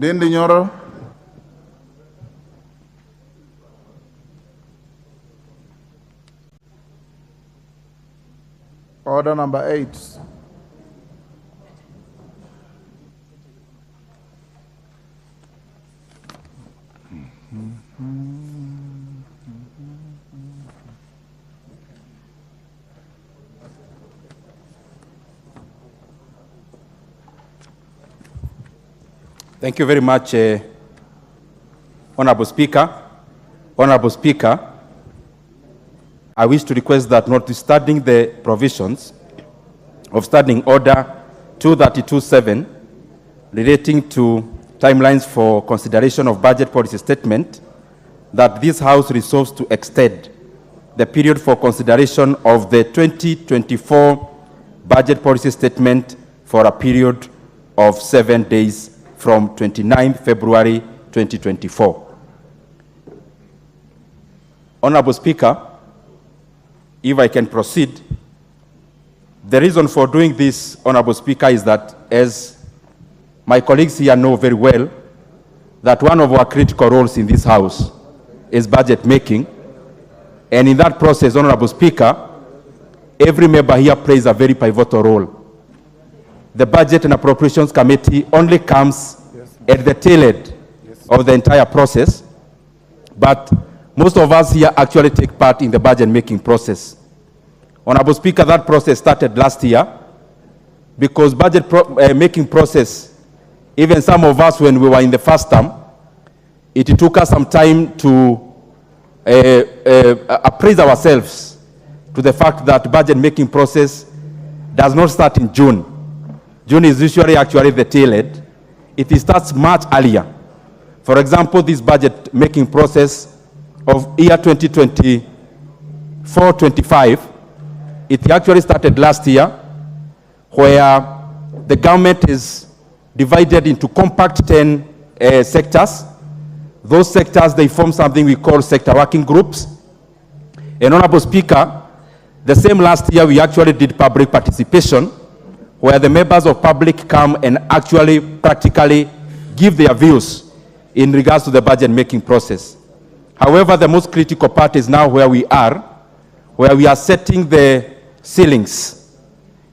Ndindi, Nyoro. Order number 8. Thank you very much, Honorable Speaker. Honorable Speaker, I wish to request that, notwithstanding the provisions of Standing Order 232.7 relating to timelines for consideration of budget policy statement, that this House resolves to extend the period for consideration of the 2024 budget policy statement for a period of 7 days from 29 February 2024. Honorable Speaker, if I can proceed, the reason for doing this, Honorable Speaker, is that, as my colleagues here know very well, that one of our critical roles in this House is budget making. And in that process, Honorable Speaker, every member here plays a very pivotal role. The Budget and Appropriations Committee only comes at the tail end of the entire process, but most of us here actually take part in the budget making process. Honorable Speaker, that process started last year because budget making process, even some of us when we were in the first term, it took us some time to appraise ourselves to the fact that budget making process does not start in June. June is usually actually the tail end. It starts much earlier. For example, this budget making process of year 2024-25, it actually started last year, where the government is divided into compact 10 sectors. Those sectors, they form something we call sector working groups. And Honorable Speaker, the same last year we actually did public participation, where the members of public come and actually practically give their views in regards to the budget making process. However, the most critical part is now where we are setting the ceilings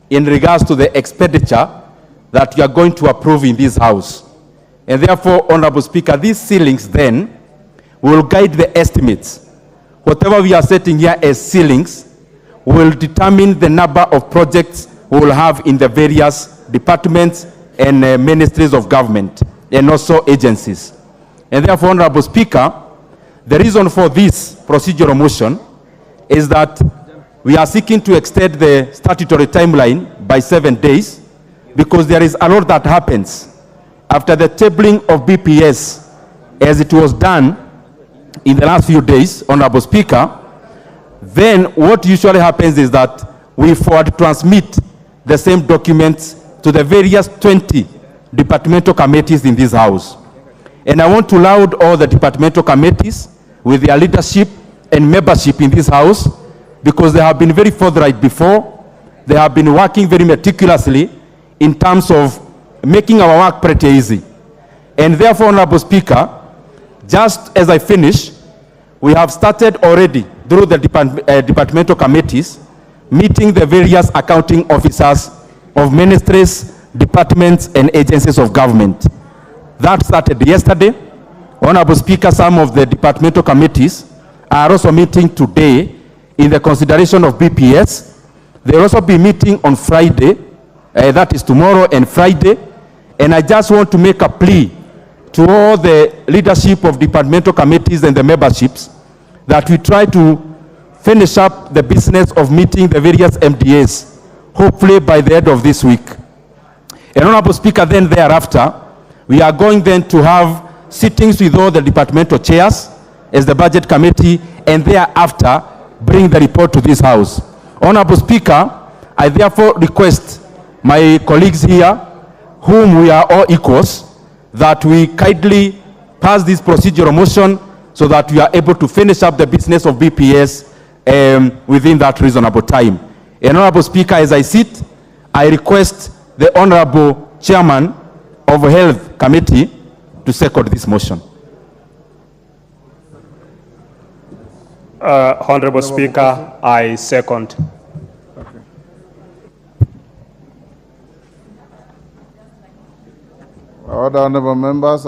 in regards to the expenditure that we are going to approve in this House. And therefore, Honorable Speaker, these ceilings then will guide the estimates. Whatever we are setting here as ceilings will determine the number of projects we will have in the various departments and ministries of government and also agencies. And therefore, Honorable Speaker, the reason for this procedural motion is that we are seeking to extend the statutory timeline by 7 days because there is a lot that happens after the tabling of BPS as it was done in the last few days, Honorable Speaker. Then what usually happens is that we forward transmit the same documents to the various 20 departmental committees in this House. And I want to laud all the departmental committees with their leadership and membership in this House, because they have been very forthright before. They have been working very meticulously in terms of making our work pretty easy. And therefore, Honorable Speaker, just as I finish, we have started already through the departmental committees meeting the various accounting officers of ministries, departments, and agencies of government. That started yesterday. Honorable Speaker, some of the departmental committees are also meeting today in the consideration of BPS. They will also be meeting on Friday, that is tomorrow and Friday. And I just want to make a plea to all the leadership of departmental committees and the memberships that we try to finish up the business of meeting the various MDAs, hopefully by the end of this week. And Honorable Speaker, then thereafter, we are going then to have sittings with all the departmental chairs as the budget committee, and thereafter bring the report to this House. Honorable Speaker, I therefore request my colleagues here, whom we are all equals, that we kindly pass this procedural motion so that we are able to finish up the business of BPS within that reasonable time. And Honorable Speaker, as I sit, I request the Honorable Chairman of Health Committee to second this motion. Honorable Speaker, I second. Order, honorable members.